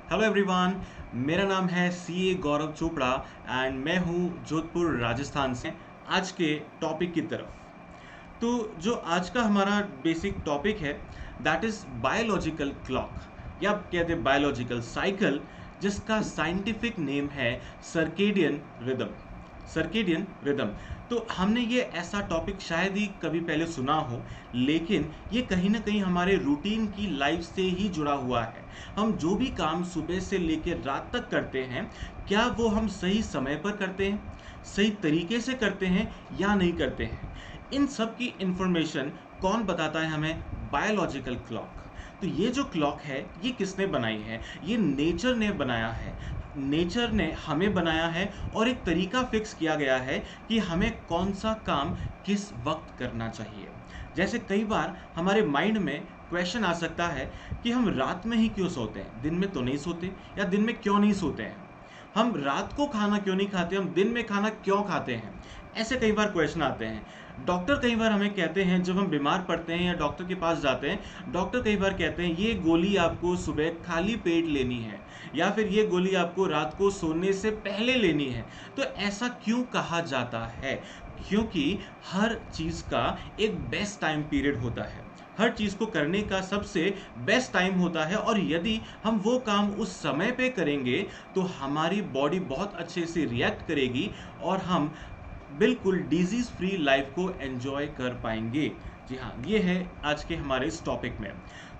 Hello everyone. मेरा नाम है सीए गौरव चोपड़ा एंड मैं हूँ जोधपुर राजस्थान से। आज के टॉपिक की तरफ तो जो आज का हमारा बेसिक टॉपिक है दैट इज बायोलॉजिकल क्लॉक या आप कहते हैं बायोलॉजिकल साइकिल, जिसका साइंटिफिक नेम है सर्केडियन रिदम। Circadian rhythm. तो हमने ये ऐसा टॉपिक शायद ही कभी पहले सुना हो, लेकिन ये कहीं ना कहीं हमारे रूटीन की लाइफ से ही जुड़ा हुआ है। हम जो भी काम सुबह से लेकर रात तक करते हैं, क्या वो हम सही समय पर करते हैं, सही तरीके से करते हैं या नहीं करते हैं, इन सब की इंफॉर्मेशन कौन बताता है हमें? Biological clock. तो ये जो क्लॉक है ये किसने बनाई है? ये नेचर ने बनाया है। नेचर ने हमें बनाया है और एक तरीका फिक्स किया गया है कि हमें कौन सा काम किस वक्त करना चाहिए। जैसे कई बार हमारे माइंड में क्वेश्चन आ सकता है कि हम रात में ही क्यों सोते हैं, दिन में तो नहीं सोते, या दिन में क्यों नहीं सोते हैं, हम रात को खाना क्यों नहीं खाते, हम दिन में खाना क्यों खाते हैं। ऐसे कई बार क्वेश्चन आते हैं। डॉक्टर कई बार हमें कहते हैं, जब हम बीमार पड़ते हैं या डॉक्टर के पास जाते हैं, डॉक्टर कई बार कहते हैं ये गोली आपको सुबह खाली पेट लेनी है, या फिर ये गोली आपको रात को सोने से पहले लेनी है। तो ऐसा क्यों कहा जाता है? क्योंकि हर चीज़ का एक बेस्ट टाइम पीरियड होता है, हर चीज़ को करने का सबसे बेस्ट टाइम होता है, और यदि हम वो काम उस समय पे करेंगे तो हमारी बॉडी बहुत अच्छे से रिएक्ट करेगी और हम बिल्कुल डिजीज फ्री लाइफ को एंजॉय कर पाएंगे। जी हाँ, ये है आज के हमारे इस टॉपिक में।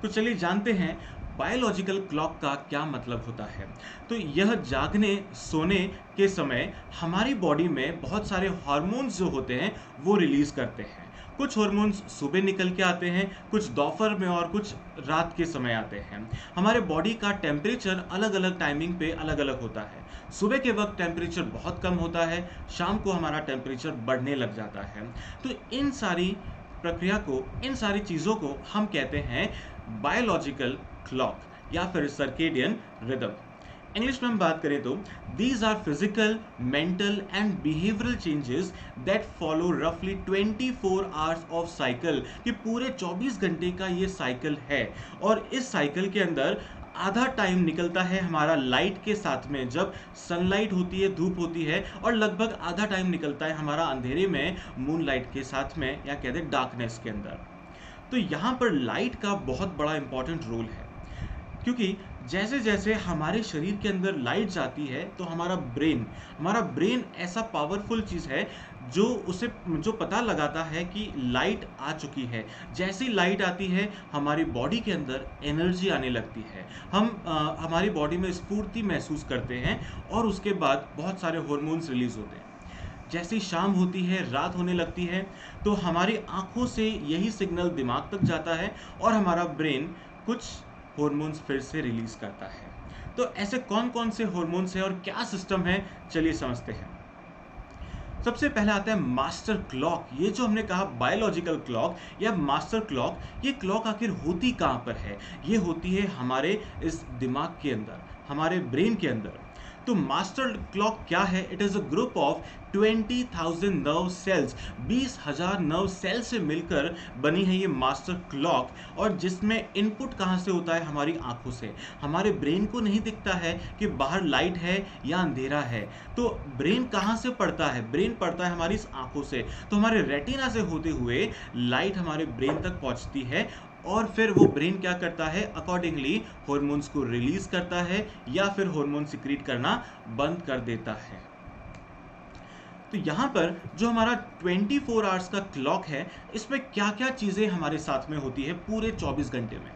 तो चलिए जानते हैं बायोलॉजिकल क्लॉक का क्या मतलब होता है। तो यह जागने सोने के समय हमारी बॉडी में बहुत सारे हार्मोन्स जो होते हैं वो रिलीज करते हैं। कुछ हार्मोन्स सुबह निकल के आते हैं, कुछ दोपहर में और कुछ रात के समय आते हैं। हमारे बॉडी का टेम्परेचर अलग अलग टाइमिंग पे अलग अलग होता है। सुबह के वक्त टेम्परेचर बहुत कम होता है, शाम को हमारा टेम्परेचर बढ़ने लग जाता है। तो इन सारी प्रक्रिया को, इन सारी चीज़ों को हम कहते हैं बायोलॉजिकल क्लॉक या फिर सर्केडियन रिदम। इंग्लिश में हम बात करें तो these are physical, mental and behavioural changes that follow रफली 24 आवर्स ऑफ साइकिल। कि पूरे 24 घंटे का ये साइकिल है, और इस साइकिल के अंदर आधा टाइम निकलता है हमारा लाइट के साथ में, जब सनलाइट होती है, धूप होती है, और लगभग आधा टाइम निकलता है हमारा अंधेरे में, मून लाइट के साथ में, या कहते हैं डार्कनेस के अंदर। तो यहाँ पर लाइट का बहुत बड़ा इंपॉर्टेंट रोल है, क्योंकि जैसे जैसे हमारे शरीर के अंदर लाइट जाती है तो हमारा ब्रेन ऐसा पावरफुल चीज़ है जो पता लगाता है कि लाइट आ चुकी है। जैसी लाइट आती है हमारी बॉडी के अंदर एनर्जी आने लगती है, हमारी बॉडी में स्फूर्ति महसूस करते हैं, और उसके बाद बहुत सारे हार्मोन्स रिलीज होते हैं। जैसी शाम होती है, रात होने लगती है, तो हमारी आंखों से यही सिग्नल दिमाग तक जाता है और हमारा ब्रेन कुछ हार्मोन्स फिर से रिलीज करता है। तो ऐसे कौन कौन से हार्मोन्स हैं और क्या सिस्टम है, चलिए समझते हैं। सबसे पहले आता है मास्टर क्लॉक। ये जो हमने कहा बायोलॉजिकल क्लॉक या मास्टर क्लॉक, ये क्लॉक आखिर होती कहाँ पर है? ये होती है हमारे इस दिमाग के अंदर, हमारे ब्रेन के अंदर। तो मास्टर क्लॉक क्या है? It is a group of 20,000 nerve cells. 20,000 nerve cell से मिलकर बनी है ये मास्टर क्लॉक, और जिसमें इनपुट कहाँ से होता है? हमारी आंखों से। हमारे ब्रेन को नहीं दिखता है कि बाहर लाइट है या अंधेरा है, तो ब्रेन कहाँ से पढ़ता है? ब्रेन पढ़ता है हमारी इस आंखों से। तो हमारे रेटिना से होते हुए लाइट हमारे ब्रेन तक पहुँचती है, और फिर वो ब्रेन क्या करता है? अकॉर्डिंगली हार्मोन्स को रिलीज करता है या फिर हार्मोन सिक्रीट करना बंद कर देता है। तो यहाँ पर जो हमारा 24 आवर्स का क्लॉक है, इसमें क्या क्या चीज़ें हमारे साथ में होती है पूरे 24 घंटे में।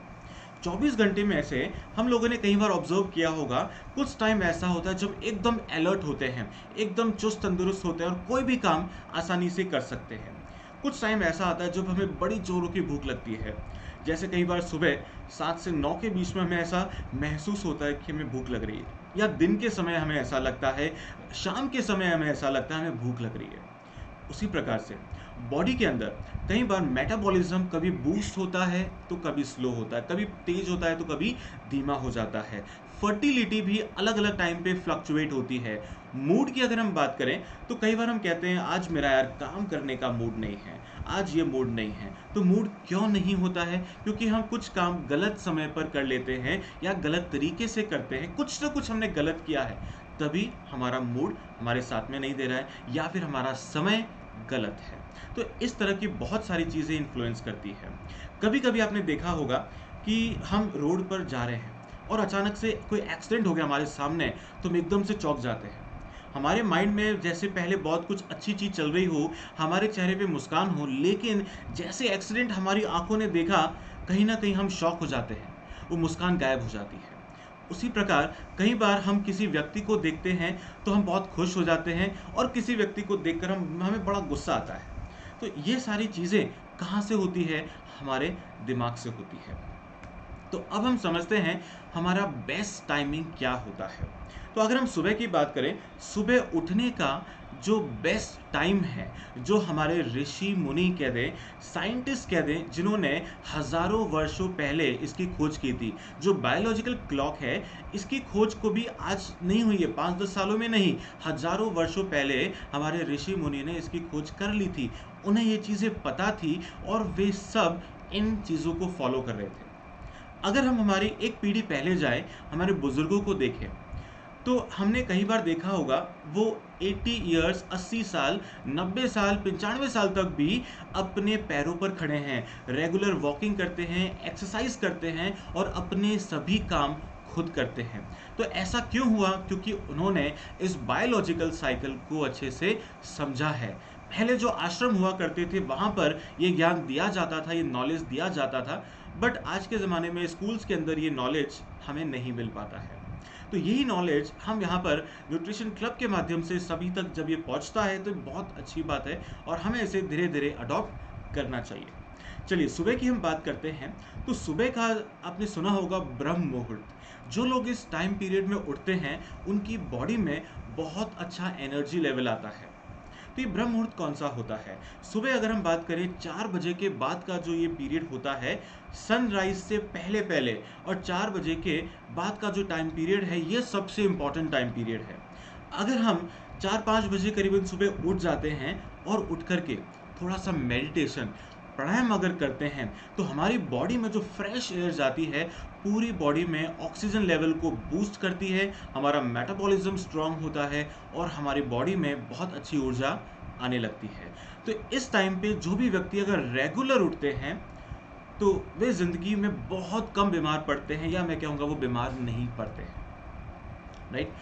24 घंटे में से हम लोगों ने कई बार ऑब्जर्व किया होगा, कुछ टाइम ऐसा होता है जब एकदम अलर्ट होते हैं, एकदम चुस्त तंदुरुस्त होते हैं और कोई भी काम आसानी से कर सकते हैं। कुछ टाइम ऐसा आता है जब हमें बड़ी जोरों की भूख लगती है। जैसे कई बार सुबह 7 से 9 के बीच में हमें ऐसा महसूस होता है कि हमें भूख लग रही है, या दिन के समय हमें ऐसा लगता है, शाम के समय हमें ऐसा लगता है हमें भूख लग रही है। उसी प्रकार से बॉडी के अंदर कई बार मेटाबॉलिज्म कभी बूस्ट होता है तो कभी स्लो होता है, कभी तेज होता है तो कभी धीमा हो जाता है। फर्टिलिटी भी अलग अलग टाइम पे फ्लक्चुएट होती है। मूड की अगर हम बात करें तो कई बार हम कहते हैं आज मेरा यार काम करने का मूड नहीं है, आज ये मूड नहीं है। तो मूड क्यों नहीं होता है? क्योंकि हम कुछ काम गलत समय पर कर लेते हैं या गलत तरीके से करते हैं, कुछ ना कुछ हमने गलत किया है, तभी हमारा मूड हमारे साथ में नहीं दे रहा है या फिर हमारा समय गलत है। तो इस तरह की बहुत सारी चीज़ें इन्फ्लुएंस करती है। कभी कभी आपने देखा होगा कि हम रोड पर जा रहे हैं और अचानक से कोई एक्सीडेंट हो गया हमारे सामने, तो हम एकदम से चौंक जाते हैं। हमारे माइंड में जैसे पहले बहुत कुछ अच्छी चीज़ चल रही हो, हमारे चेहरे पे मुस्कान हो, लेकिन जैसे एक्सीडेंट हमारी आंखों ने देखा, कहीं ना कहीं हम शॉक हो जाते हैं, वो मुस्कान गायब हो जाती है। उसी प्रकार कई बार हम किसी व्यक्ति को देखते हैं तो हम बहुत खुश हो जाते हैं, और किसी व्यक्ति को देखकर हमें बड़ा गुस्सा आता है। तो ये सारी चीज़ें कहाँ से होती है? हमारे दिमाग से होती है। तो अब हम समझते हैं हमारा बेस्ट टाइमिंग क्या होता है। तो अगर हम सुबह की बात करें, सुबह उठने का जो बेस्ट टाइम है, जो हमारे ऋषि मुनि कह दें, साइंटिस्ट कह दें, जिन्होंने हजारों वर्षों पहले इसकी खोज की थी, जो बायोलॉजिकल क्लॉक है, इसकी खोज को भी आज नहीं हुई है, 5-10 सालों में नहीं, हजारों वर्षों पहले हमारे ऋषि मुनि ने इसकी खोज कर ली थी। उन्हें ये चीज़ें पता थी और वे सब इन चीज़ों को फॉलो कर रहे थे। अगर हम हमारी एक पीढ़ी पहले जाएं, हमारे बुजुर्गों को देखें, तो हमने कई बार देखा होगा वो 80 ईयर्स, 80 साल, 90 साल, 95 साल तक भी अपने पैरों पर खड़े हैं, रेगुलर वॉकिंग करते हैं, एक्सरसाइज करते हैं और अपने सभी काम खुद करते हैं। तो ऐसा क्यों हुआ? क्योंकि उन्होंने इस बायोलॉजिकल साइकिल को अच्छे से समझा है। पहले जो आश्रम हुआ करते थे वहाँ पर ये ज्ञान दिया जाता था, ये नॉलेज दिया जाता था, बट आज के ज़माने में स्कूल्स के अंदर ये नॉलेज हमें नहीं मिल पाता है। तो यही नॉलेज हम यहाँ पर न्यूट्रिशन क्लब के माध्यम से सभी तक जब ये पहुँचता है तो बहुत अच्छी बात है, और हमें इसे धीरे धीरे अडॉप्ट करना चाहिए। चलिए सुबह की हम बात करते हैं। तो सुबह का आपने सुना होगा ब्रह्म मुहूर्त। जो लोग इस टाइम पीरियड में उठते हैं उनकी बॉडी में बहुत अच्छा एनर्जी लेवल आता है। तो ये ब्रह्म मुहूर्त कौन सा होता है? सुबह अगर हम बात करें 4 बजे के बाद का जो ये पीरियड होता है, सनराइज से पहले पहले, और 4 बजे के बाद का जो टाइम पीरियड है, ये सबसे इम्पॉर्टेंट टाइम पीरियड है। अगर हम 4-5 बजे करीबन सुबह उठ जाते हैं और उठ करके थोड़ा सा मेडिटेशन, प्राणायाम अगर करते हैं, तो हमारी बॉडी में जो फ्रेश एयर जाती है, पूरी बॉडी में ऑक्सीजन लेवल को बूस्ट करती है, हमारा मेटाबॉलिज्म स्ट्रांग होता है और हमारी बॉडी में बहुत अच्छी ऊर्जा आने लगती है। तो इस टाइम पे जो भी व्यक्ति अगर रेगुलर उठते हैं तो वे ज़िंदगी में बहुत कम बीमार पड़ते हैं, या मैं कहूँगा वो बीमार नहीं पड़ते हैं। राइट।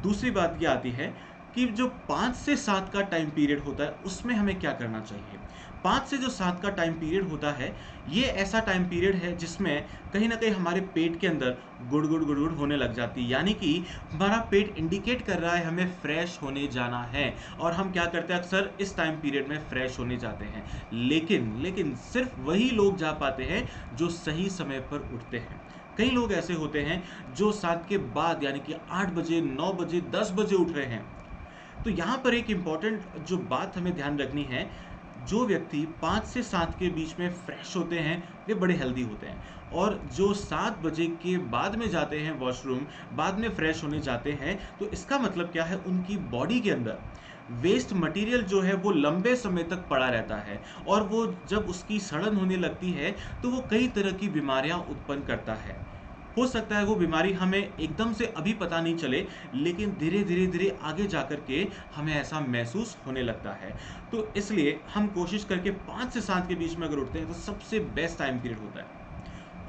दूसरी बात ये आती है कि जो 5 से 7 का टाइम पीरियड होता है उसमें हमें क्या करना चाहिए। 5 से जो 7 का टाइम पीरियड होता है, ये ऐसा टाइम पीरियड है जिसमें कहीं ना कहीं हमारे पेट के अंदर गुड़ गुड़ गुड़ गुड़ होने लग जाती है, यानी कि हमारा पेट इंडिकेट कर रहा है हमें फ्रेश होने जाना है। और हम क्या करते हैं, अक्सर इस टाइम पीरियड में फ्रेश होने जाते हैं। लेकिन सिर्फ वही लोग जा पाते हैं जो सही समय पर उठते हैं। कई लोग ऐसे होते हैं जो 7 के बाद यानी कि 8 बजे, 9 बजे, 10 बजे उठ रहे हैं। तो यहाँ पर एक इम्पॉर्टेंट जो बात हमें ध्यान रखनी है, जो व्यक्ति 5 से 7 के बीच में फ्रेश होते हैं वे बड़े हेल्दी होते हैं, और जो 7 बजे के बाद में जाते हैं वॉशरूम, बाद में फ्रेश होने जाते हैं, तो इसका मतलब क्या है, उनकी बॉडी के अंदर वेस्ट मटेरियल जो है वो लंबे समय तक पड़ा रहता है, और वो जब उसकी सड़न होने लगती है तो वो कई तरह की बीमारियां उत्पन्न करता है। हो सकता है वो बीमारी हमें एकदम से अभी पता नहीं चले, लेकिन धीरे धीरे धीरे आगे जाकर के हमें ऐसा महसूस होने लगता है। तो इसलिए हम कोशिश करके 5 से 7 के बीच में अगर उठते हैं तो सबसे बेस्ट टाइम पीरियड होता है।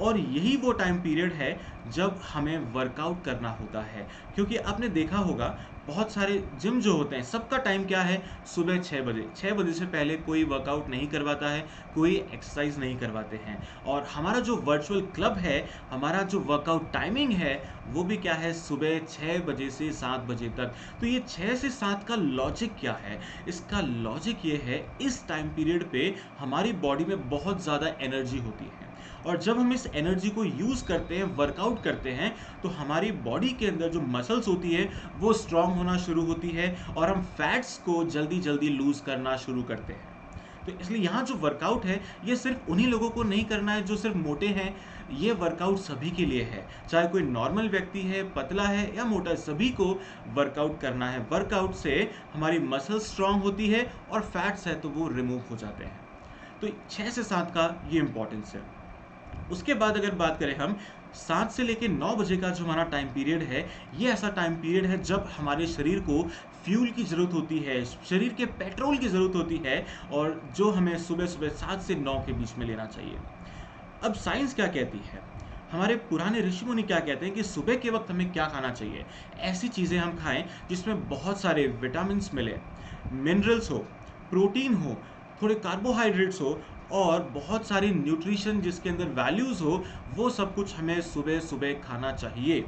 और यही वो टाइम पीरियड है जब हमें वर्कआउट करना होता है, क्योंकि आपने देखा होगा बहुत सारे जिम जो होते हैं सबका टाइम क्या है, सुबह 6 बजे। 6 बजे से पहले कोई वर्कआउट नहीं करवाता है, कोई एक्सरसाइज नहीं करवाते हैं। और हमारा जो वर्चुअल क्लब है, हमारा जो वर्कआउट टाइमिंग है, वो भी क्या है, सुबह 6 बजे से 7 बजे तक। तो ये 6 से 7 का लॉजिक क्या है? इसका लॉजिक ये है, इस टाइम पीरियड पे हमारी बॉडी में बहुत ज़्यादा एनर्जी होती है, और जब हम इस एनर्जी को यूज़ करते हैं, वर्कआउट करते हैं, तो हमारी बॉडी के अंदर जो मसल्स होती है वो स्ट्रांग होना शुरू होती है, और हम फैट्स को जल्दी जल्दी लूज़ करना शुरू करते हैं। तो इसलिए यहाँ जो वर्कआउट है ये सिर्फ उन्हीं लोगों को नहीं करना है जो सिर्फ मोटे हैं, ये वर्कआउट सभी के लिए है, चाहे कोई नॉर्मल व्यक्ति है, पतला है या मोटा है, सभी को वर्कआउट करना है। वर्कआउट से हमारी मसल स्ट्रांग होती है और फैट्स है तो वो रिमूव हो जाते हैं। तो 6 से 7 का ये इंपॉर्टेंस है। उसके बाद अगर बात करें हम 7 से लेकर 9 बजे का जो हमारा टाइम पीरियड है, ये ऐसा टाइम पीरियड है जब हमारे शरीर को फ्यूल की ज़रूरत होती है, शरीर के पेट्रोल की ज़रूरत होती है, और जो हमें सुबह सुबह 7 से 9 के बीच में लेना चाहिए। अब साइंस क्या कहती है, हमारे पुराने ऋषि मुनि क्या कहते हैं कि सुबह के वक्त हमें क्या खाना चाहिए। ऐसी चीज़ें हम खाएं जिसमें बहुत सारे विटामिन मिले, मिनरल्स हो, प्रोटीन हो, थोड़े कार्बोहाइड्रेट्स हो और बहुत सारी न्यूट्रिशन जिसके अंदर वैल्यूज़ हो, वो सब कुछ हमें सुबह सुबह खाना चाहिए।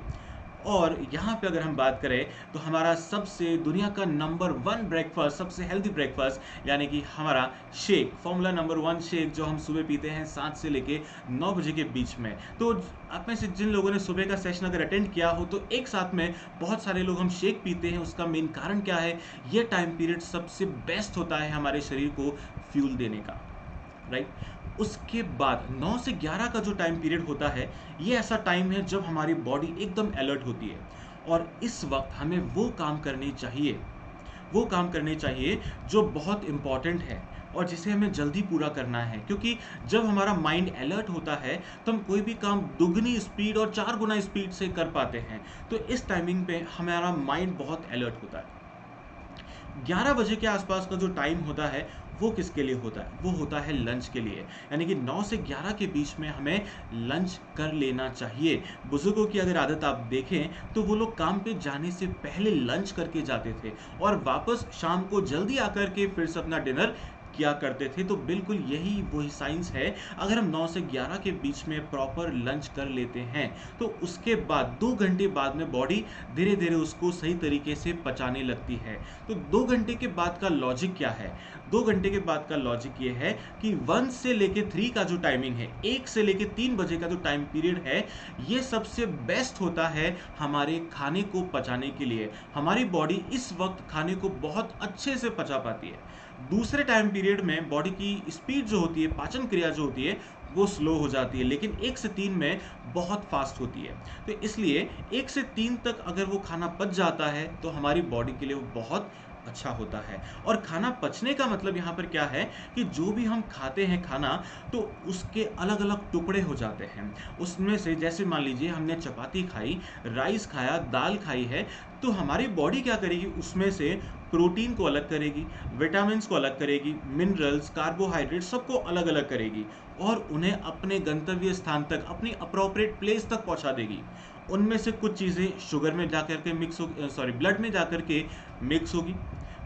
और यहाँ पे अगर हम बात करें तो हमारा सबसे दुनिया का नंबर 1 ब्रेकफास्ट, सबसे हेल्दी ब्रेकफास्ट, यानी कि हमारा शेक, फॉर्मूला नंबर 1 शेक जो हम सुबह पीते हैं 7 से लेके 9 बजे के बीच में। तो आप में से जिन लोगों ने सुबह का सेशन अगर अटेंड किया हो तो एक साथ में बहुत सारे लोग हम शेक पीते हैं। उसका मेन कारण क्या है, ये टाइम पीरियड सबसे बेस्ट होता है हमारे शरीर को फ्यूल देने का, राइट। उसके बाद 9 से 11 का जो टाइम पीरियड होता है, ये ऐसा टाइम है जब हमारी बॉडी एकदम अलर्ट होती है और इस वक्त हमें वो काम करने चाहिए जो बहुत इंपॉर्टेंट है और जिसे हमें जल्दी पूरा करना है। क्योंकि जब हमारा माइंड अलर्ट होता है तो हम कोई भी काम दुगनी स्पीड और 4 गुना स्पीड से कर पाते हैं। तो इस टाइमिंग पे हमारा माइंड बहुत अलर्ट होता है। 11 बजे के आसपास का जो टाइम होता है वो किसके लिए होता है, वो होता है लंच के लिए। यानी कि 9 से 11 के बीच में हमें लंच कर लेना चाहिए। बुजुर्गों की अगर आदत आप देखें तो वो लोग काम पे जाने से पहले लंच करके जाते थे और वापस शाम को जल्दी आकर के फिर से अपना डिनर किया करते थे। तो बिल्कुल यही वही साइंस है। अगर हम 9 से 11 के बीच में प्रॉपर लंच कर लेते हैं तो उसके बाद 2 घंटे बाद में बॉडी धीरे धीरे उसको सही तरीके से पचाने लगती है। तो 2 घंटे के बाद का लॉजिक क्या है, 2 घंटे के बाद का लॉजिक ये है कि 1 से लेके 3 का जो टाइमिंग है, 1 से लेके 3 बजे का जो टाइम पीरियड है, ये सबसे बेस्ट होता है हमारे खाने को पचाने के लिए। हमारी बॉडी इस वक्त खाने को बहुत अच्छे से पचा पाती है। दूसरे टाइम पीरियड में बॉडी की स्पीड जो होती है, पाचन क्रिया जो होती है, वो स्लो हो जाती है, लेकिन 1 से 3 में बहुत फास्ट होती है। तो इसलिए 1 से 3 तक अगर वो खाना पच जाता है तो हमारी बॉडी के लिए वो बहुत अच्छा होता है। और खाना पचने का मतलब यहाँ पर क्या है कि जो भी हम खाते हैं खाना, तो उसके अलग अलग टुकड़े हो जाते हैं। उसमें से जैसे मान लीजिए हमने चपाती खाई, राइस खाया, दाल खाई है, तो हमारी बॉडी क्या करेगी, उसमें से प्रोटीन को अलग करेगी, विटामिन्स को अलग करेगी, मिनरल्स, कार्बोहाइड्रेट सबको अलग अलग करेगी और उन्हें अपने गंतव्य स्थान तक, अपनी अप्रोप्रिएट प्लेस तक पहुंचा देगी। उनमें से कुछ चीज़ें शुगर में जाकर के ब्लड में जाकर के मिक्स होगी,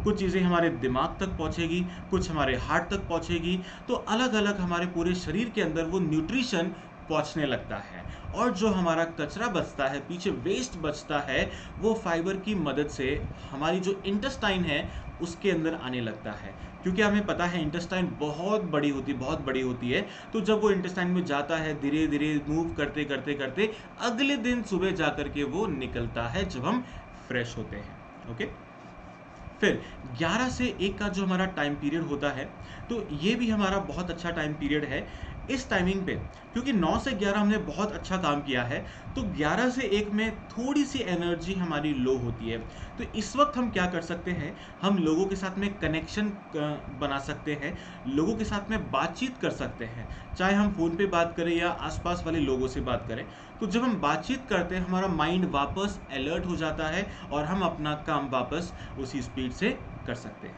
कुछ चीज़ें हमारे दिमाग तक पहुंचेगी, कुछ हमारे हार्ट तक पहुंचेगी। तो अलग अलग हमारे पूरे शरीर के अंदर वो न्यूट्रिशन पहुंचने लगता है और जो हमारा कचरा बचता है, पीछे वेस्ट बचता है, वो फाइबर की मदद से हमारी जो इंटेस्टाइन है उसके अंदर आने लगता है। क्योंकि हमें पता है इंटेस्टाइन बहुत बड़ी होती है। तो जब वो इंटेस्टाइन में जाता है, धीरे धीरे मूव करते करते करते अगले दिन सुबह जाकर के वो निकलता है जब हम फ्रेश होते हैं। ओके, फिर 11 से 1 का जो हमारा टाइम पीरियड होता है, तो ये भी हमारा बहुत अच्छा टाइम पीरियड है। इस टाइमिंग पे क्योंकि 9 से 11 हमने बहुत अच्छा काम किया है, तो 11 से 1 में थोड़ी सी एनर्जी हमारी लो होती है। तो इस वक्त हम क्या कर सकते हैं, हम लोगों के साथ में कनेक्शन बना सकते हैं, लोगों के साथ में बातचीत कर सकते हैं, चाहे हम फ़ोन पे बात करें या आसपास वाले लोगों से बात करें। तो जब हम बातचीत करते हैं हमारा माइंड वापस अलर्ट हो जाता है और हम अपना काम वापस उसी स्पीड से कर सकते हैं।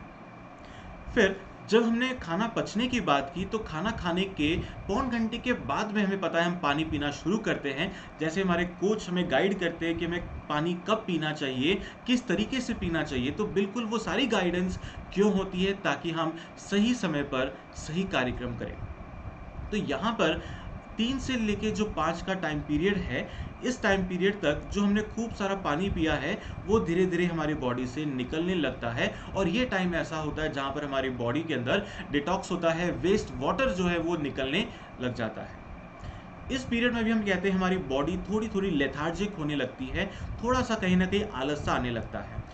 फिर जब हमने खाना पचने की बात की, तो खाना खाने के पौन घंटे के बाद में हमें पता है हम पानी पीना शुरू करते हैं। जैसे हमारे कोच हमें गाइड करते हैं कि हमें पानी कब पीना चाहिए, किस तरीके से पीना चाहिए, तो बिल्कुल वो सारी गाइडेंस क्यों होती है, ताकि हम सही समय पर सही कार्यक्रम करें। तो यहाँ पर 3 से लेके जो 5 का टाइम पीरियड है, इस टाइम पीरियड तक जो हमने खूब सारा पानी पिया है वो धीरे धीरे हमारी बॉडी से निकलने लगता है। और ये टाइम ऐसा होता है जहाँ पर हमारी बॉडी के अंदर डिटॉक्स होता है, वेस्ट वाटर जो है वो निकलने लग जाता है। इस पीरियड में भी हम कहते हैं हमारी बॉडी थोड़ी थोड़ी लेथार्जिक होने लगती है, थोड़ा सा कहीं ना कहीं आलस सा आने लगता है।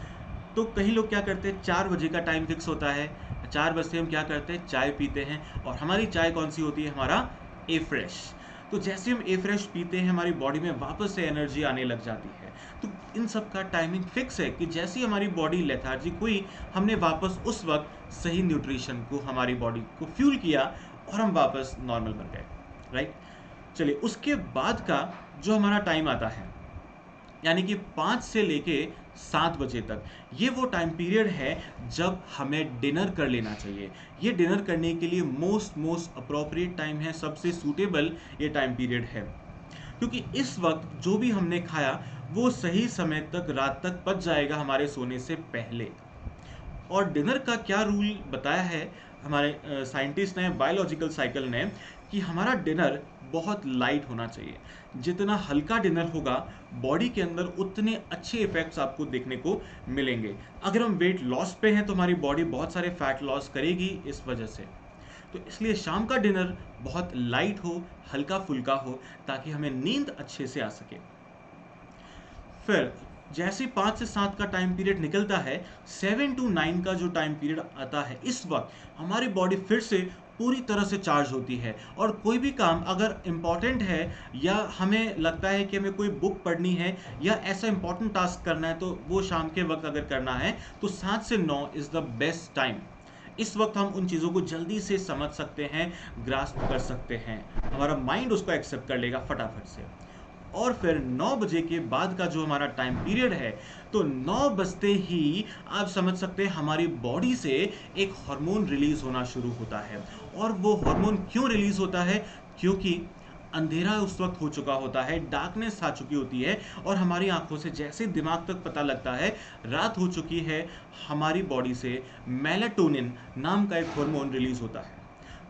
तो कई लोग क्या करते हैं, 4 बजे का टाइम फिक्स होता है, 4 बजते हम क्या करते हैं, चाय पीते हैं, और हमारी चाय कौन सी होती है, हमारा ए फ्रेश। तो जैसे हम ए फ्रेश पीते हैं हमारी बॉडी में वापस से एनर्जी आने लग जाती है। तो इन सब का टाइमिंग फिक्स है कि जैसे ही हमारी बॉडी लेथार्जिक हुई, हमने वापस उस वक्त सही न्यूट्रिशन को हमारी बॉडी को फ्यूल किया और हम वापस नॉर्मल बन गए, राइट। चलिए, उसके बाद का जो हमारा टाइम आता है, यानी कि 5 से लेके 7 बजे तक, ये वो टाइम पीरियड है जब हमें डिनर कर लेना चाहिए। ये डिनर करने के लिए मोस्ट अप्रोप्रिएट टाइम है, सबसे सूटेबल ये टाइम पीरियड है, क्योंकि इस वक्त जो भी हमने खाया वो सही समय तक रात तक पच जाएगा हमारे सोने से पहले। और डिनर का क्या रूल बताया है हमारे साइंटिस्ट ने, बायोलॉजिकल साइकिल ने, कि हमारा डिनर बहुत लाइट होना चाहिए। जितना हल्का डिनर होगा बॉडी के अंदर उतने अच्छे इफेक्ट्स आपको देखने को मिलेंगे। अगर हम वेट लॉस पे हैं तो हमारी बॉडी बहुत सारे फैट लॉस करेगी इस वजह से। तो इसलिए शाम का डिनर बहुत लाइट हो, हल्का फुल्का हो, ताकि हमें नींद अच्छे से आ सके। फिर जैसे 5 से 7 का टाइम पीरियड निकलता है, 7 to 9 का जो टाइम पीरियड आता है, इस वक्त हमारी बॉडी फिर से पूरी तरह से चार्ज होती है। और कोई भी काम अगर इम्पॉर्टेंट है या हमें लगता है कि हमें कोई बुक पढ़नी है या ऐसा इम्पॉर्टेंट टास्क करना है, तो वो शाम के वक्त अगर करना है तो 7 से 9 इज़ द बेस्ट टाइम। इस वक्त हम उन चीज़ों को जल्दी से समझ सकते हैं, ग्रास्प कर सकते हैं, हमारा माइंड उसको एक्सेप्ट कर लेगा फटाफट से। और फिर 9 बजे के बाद का जो हमारा टाइम पीरियड है, तो 9 बजते ही आप समझ सकते हैं हमारी बॉडी से एक हार्मोन रिलीज होना शुरू होता है। और वो हार्मोन क्यों रिलीज होता है, क्योंकि अंधेरा उस वक्त हो चुका होता है, डार्कनेस आ चुकी होती है, और हमारी आंखों से जैसे दिमाग तक पता लगता है रात हो चुकी है, हमारी बॉडी से मेलाटोनिन नाम का एक हार्मोन रिलीज होता है।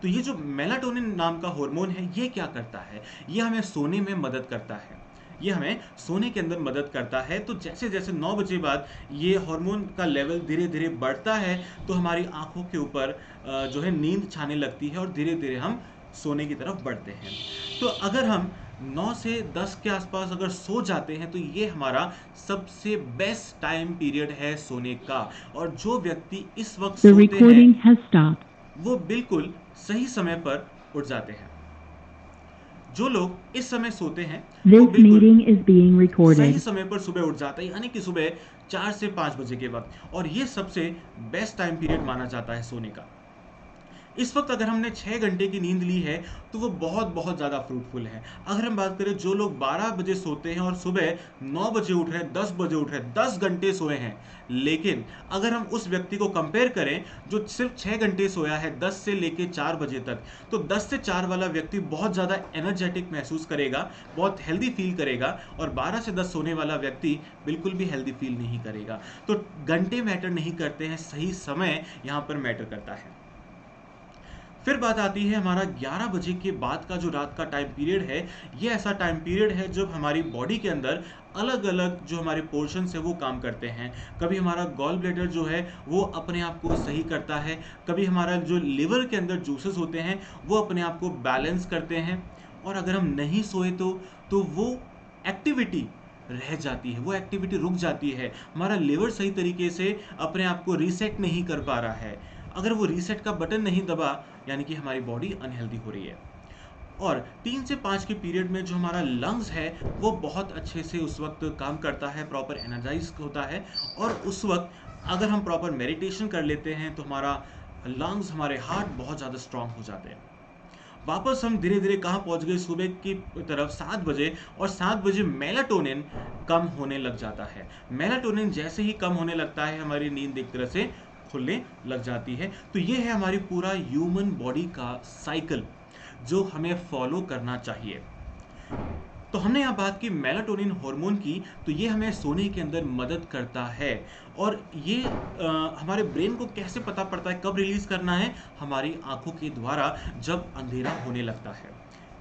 तो ये जो मेलाटोनिन नाम का हार्मोन है, ये क्या करता है, ये हमें सोने में मदद करता है, ये हमें सोने के अंदर मदद करता है। तो जैसे जैसे 9 बजे बाद ये हार्मोन का लेवल धीरे धीरे बढ़ता है, तो हमारी आंखों के ऊपर जो है नींद छाने लगती है और धीरे धीरे हम सोने की तरफ बढ़ते हैं। तो अगर हम 9 से 10 के आसपास अगर सो जाते हैं, तो ये हमारा सबसे बेस्ट टाइम पीरियड है सोने का। और जो व्यक्ति इस वक्त The सोते हैं recording has stopped. वो बिल्कुल सही समय पर उठ जाते हैं। जो लोग इस समय सोते हैं वो This बिल्कुल meeting is being सही recorded. समय पर सुबह उठ जाता है, यानी कि सुबह 4 से 5 बजे के वक्त। और ये सबसे बेस्ट टाइम पीरियड माना जाता है सोने का। इस वक्त अगर हमने 6 घंटे की नींद ली है तो वो बहुत ज़्यादा फ्रूटफुल है। अगर हम बात करें जो लोग 12 बजे सोते हैं और सुबह 9 बजे उठ रहे हैं, 10 बजे उठ रहे हैं, 10 घंटे सोए हैं, लेकिन अगर हम उस व्यक्ति को कंपेयर करें जो सिर्फ 6 घंटे सोया है 10 से लेके 4 बजे तक, तो 10 से 4 वाला व्यक्ति बहुत ज़्यादा एनर्जेटिक महसूस करेगा, बहुत हेल्दी फील करेगा, और 12 से 10 सोने वाला व्यक्ति बिल्कुल भी हेल्दी फील नहीं करेगा। तो घंटे मैटर नहीं करते हैं, सही समय यहाँ पर मैटर करता है। फिर बात आती है हमारा 11 बजे के बाद का जो रात का टाइम पीरियड है। ये ऐसा टाइम पीरियड है जब हमारी बॉडी के अंदर अलग अलग जो हमारे पोर्शंस है वो काम करते हैं। कभी हमारा गॉल ब्लैडर जो है वो अपने आप को सही करता है, कभी हमारा जो लिवर के अंदर जूसेस होते हैं वो अपने आप को बैलेंस करते हैं। और अगर हम नहीं सोए तो वो एक्टिविटी रह जाती है, वो एक्टिविटी रुक जाती है, हमारा लिवर सही तरीके से अपने आप को रीसेट नहीं कर पा रहा है। अगर वो रीसेट का बटन नहीं दबा, यानी कि हमारी बॉडी अनहेल्दी हो रही है। और 3 से 5 के पीरियड में जो हमारा लंग्स है वो बहुत अच्छे से उस वक्त काम करता है, प्रॉपर एनर्जाइज होता है। और उस वक्त अगर हम प्रॉपर मेडिटेशन कर लेते हैं तो हमारा लंग्स, हमारे हार्ट बहुत ज़्यादा स्ट्रांग हो जाते हैं। वापस हम धीरे धीरे कहाँ पहुँच गए, सुबह की तरफ 7 बजे। और 7 बजे मेलाटोनिन कम होने लग जाता है। मेलाटोनिन जैसे ही कम होने लगता है हमारी नींद एक तरह से खुलने लग जाती है। तो ये है हमारी पूरा ह्यूमन बॉडी का साइकिल जो हमें फॉलो करना चाहिए। तो हमने यहाँ बात की मेलाटोनिन हार्मोन की, तो ये हमें सोने के अंदर मदद करता है। और ये हमारे ब्रेन को कैसे पता पड़ता है कब रिलीज करना है, हमारी आंखों के द्वारा जब अंधेरा होने लगता है।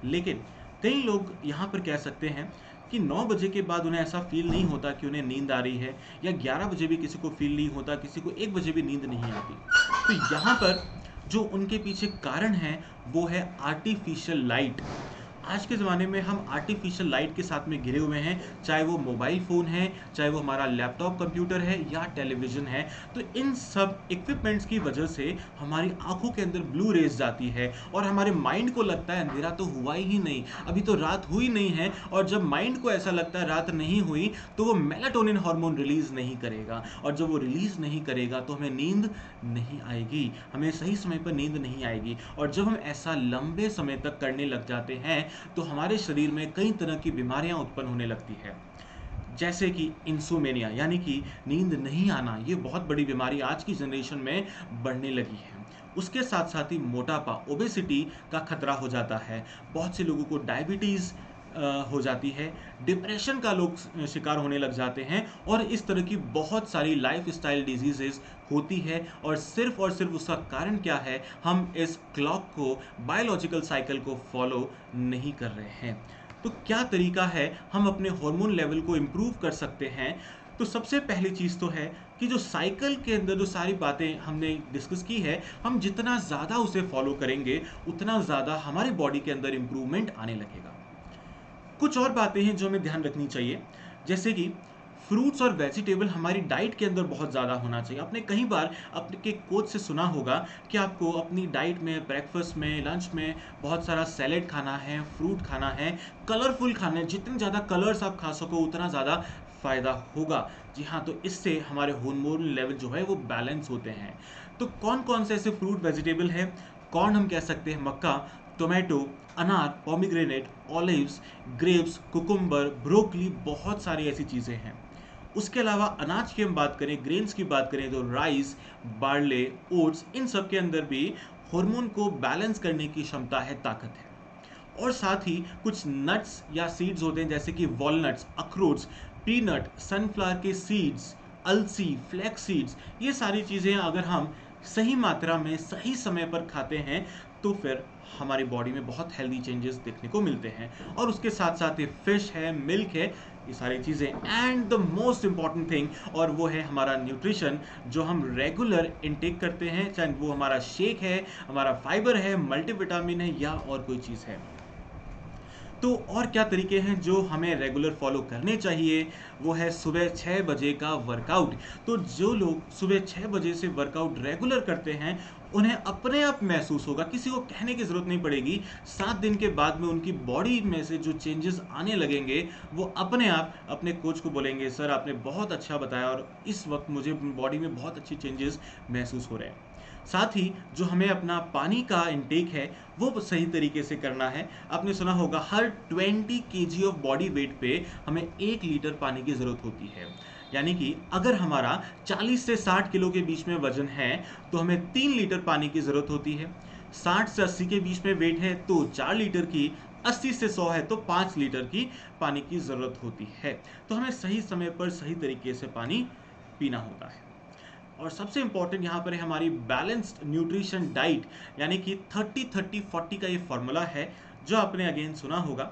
लेकिन कई लोग यहाँ पर कह सकते हैं कि 9 बजे के बाद उन्हें ऐसा फील नहीं होता कि उन्हें नींद आ रही है, या 11 बजे भी किसी को फील नहीं होता, किसी को 1 बजे भी नींद नहीं आती। तो यहाँ पर जो उनके पीछे कारण है वो है आर्टिफिशियल लाइट। आज के ज़माने में हम आर्टिफिशियल लाइट के साथ में घिरे हुए हैं, चाहे वो मोबाइल फ़ोन है, चाहे वो हमारा लैपटॉप कंप्यूटर है या टेलीविज़न है। तो इन सब इक्विपमेंट्स की वजह से हमारी आंखों के अंदर ब्लू रेज जाती है और हमारे माइंड को लगता है अंधेरा तो हुआ ही नहीं, अभी तो रात हुई नहीं है। और जब माइंड को ऐसा लगता है रात नहीं हुई, तो वो मेलाटोनिन हार्मोन रिलीज़ नहीं करेगा, और जब वो रिलीज़ नहीं करेगा तो हमें नींद नहीं आएगी, हमें सही समय पर नींद नहीं आएगी। और जब हम ऐसा लंबे समय तक करने लग जाते हैं तो हमारे शरीर में कई तरह की बीमारियां उत्पन्न होने लगती है, जैसे कि इंसोमेनिया यानी कि नींद नहीं आना। ये बहुत बड़ी बीमारी आज की जनरेशन में बढ़ने लगी है। उसके साथ साथ ही मोटापा, ओबेसिटी का खतरा हो जाता है। बहुत से लोगों को डायबिटीज़ हो जाती है, डिप्रेशन का लोग शिकार होने लग जाते हैं, और इस तरह की बहुत सारी लाइफ स्टाइल डिजीजेस होती है। और सिर्फ उसका कारण क्या है, हम इस क्लॉक को, बायोलॉजिकल साइकिल को फॉलो नहीं कर रहे हैं। तो क्या तरीका है हम अपने हार्मोन लेवल को इम्प्रूव कर सकते हैं? तो सबसे पहली चीज़ तो है कि जो साइकिल के अंदर जो सारी बातें हमने डिस्कस की है, हम जितना ज़्यादा उसे फॉलो करेंगे उतना ज़्यादा हमारी बॉडी के अंदर इम्प्रूवमेंट आने लगेगा। कुछ और बातें हैं जो हमें ध्यान रखनी चाहिए, जैसे कि फ्रूट्स और वेजिटेबल हमारी डाइट के अंदर बहुत ज़्यादा होना चाहिए। आपने कई बार अपने कोच से सुना होगा कि आपको अपनी डाइट में, ब्रेकफास्ट में, लंच में बहुत सारा सैलेड खाना है, फ्रूट खाना है, कलरफुल खाना है। जितने ज़्यादा कलर्स आप खा सको उतना ज़्यादा फ़ायदा होगा। जी हाँ, तो इससे हमारे हार्मोन लेवल जो है वो बैलेंस होते हैं। तो कौन कौन से ऐसे फ्रूट वेजिटेबल हैं? कॉर्न हम कह सकते हैं, मक्का, टोमेटो, अनार, pomegranate, olives, grapes, cucumber, broccoli, बहुत सारी ऐसी चीज़ें हैं। उसके अलावा अनाज की हम बात करें, ग्रेन्स की बात करें, तो राइस, बार्ले, ओट्स, इन सब के अंदर भी हार्मोन को बैलेंस करने की क्षमता है, ताकत है। और साथ ही कुछ नट्स या सीड्स होते हैं, जैसे कि वॉलनट्स, अखरोट्स, पीनट, सनफ्लावर के सीड्स, अलसी, फ्लैक्स सीड्स। ये सारी चीज़ें अगर हम सही मात्रा में सही समय पर खाते हैं तो फिर हमारी बॉडी में बहुत हेल्दी चेंजेस देखने को मिलते हैं। और उसके साथ साथ ये फिश है, मिल्क है, ये सारी चीज़ें, and the most important thing, और वो है हमारा न्यूट्रिशन, जो हम रेगुलर इनटेक करते हैं, चाहे वो हमारा शेक है, हमारा फाइबर है, मल्टीविटामिन है, या और कोई चीज़ है। तो और क्या तरीके हैं जो हमें रेगुलर फॉलो करने चाहिए? वो है सुबह 6 बजे का वर्कआउट। तो जो लोग सुबह 6 बजे से वर्कआउट रेगुलर करते हैं, उन्हें अपने आप महसूस होगा, किसी को कहने की ज़रूरत नहीं पड़ेगी। 7 दिन के बाद में उनकी बॉडी में से जो चेंजेस आने लगेंगे, वो अपने आप अपने कोच को बोलेंगे, सर आपने बहुत अच्छा बताया और इस वक्त मुझे बॉडी में बहुत अच्छी चेंजेस महसूस हो रहे हैं। साथ ही जो हमें अपना पानी का इंटेक है वो सही तरीके से करना है। आपने सुना होगा हर 20 केजी ऑफ बॉडी वेट पे हमें 1 लीटर पानी की ज़रूरत होती है। यानी कि अगर हमारा 40 से 60 किलो के बीच में वजन है तो हमें 3 लीटर पानी की ज़रूरत होती है। 60 से 80 के बीच में वेट है तो 4 लीटर की, 80 से 100 है तो 5 लीटर की पानी की ज़रूरत होती है। तो हमें सही समय पर सही तरीके से पानी पीना होता है। और सबसे इंपॉर्टेंट यहाँ पर है हमारी बैलेंस्ड न्यूट्रिशन डाइट, यानी कि 30-30-40 का ये फॉर्मूला है जो आपने अगेन सुना होगा।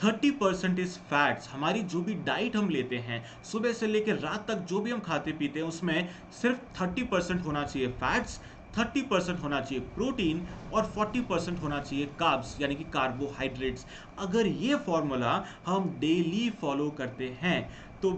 30% इज फैट्स। हमारी जो भी डाइट हम लेते हैं, सुबह से लेकर रात तक जो भी हम खाते पीते हैं, उसमें सिर्फ 30% होना चाहिए फैट्स, 30% होना चाहिए प्रोटीन, और 40% होना चाहिए कार्ब्स यानी कि कार्बोहाइड्रेट्स। अगर ये फॉर्मूला हम डेली फॉलो करते हैं तो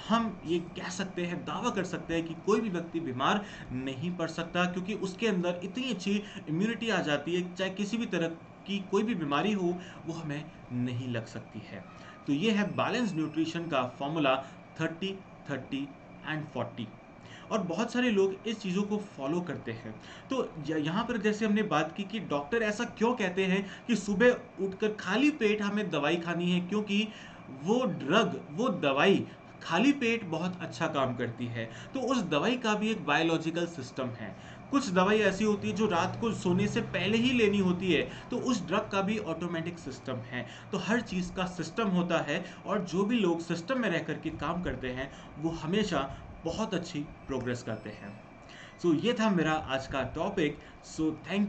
हम ये कह सकते हैं, दावा कर सकते हैं कि कोई भी व्यक्ति बीमार नहीं पड़ सकता, क्योंकि उसके अंदर इतनी अच्छी इम्यूनिटी आ जाती है, चाहे किसी भी तरह की कोई भी बीमारी हो वो हमें नहीं लग सकती है। तो ये है बैलेंस न्यूट्रिशन का फॉर्मूला, 30, 30 एंड 40। और बहुत सारे लोग इस चीज़ों को फॉलो करते हैं। तो यहाँ पर जैसे हमने बात की कि डॉक्टर ऐसा क्यों कहते हैं कि सुबह उठकर खाली पेट हमें दवाई खानी है, क्योंकि वो ड्रग, वो दवाई खाली पेट बहुत अच्छा काम करती है। तो उस दवाई का भी एक बायोलॉजिकल सिस्टम है। कुछ दवाई ऐसी होती है जो रात को सोने से पहले ही लेनी होती है, तो उस ड्रग का भी ऑटोमेटिक सिस्टम है। तो हर चीज़ का सिस्टम होता है, और जो भी लोग सिस्टम में रह करके काम करते हैं वो हमेशा बहुत अच्छी प्रोग्रेस करते हैं। सो ये था मेरा आज का टॉपिक। So thank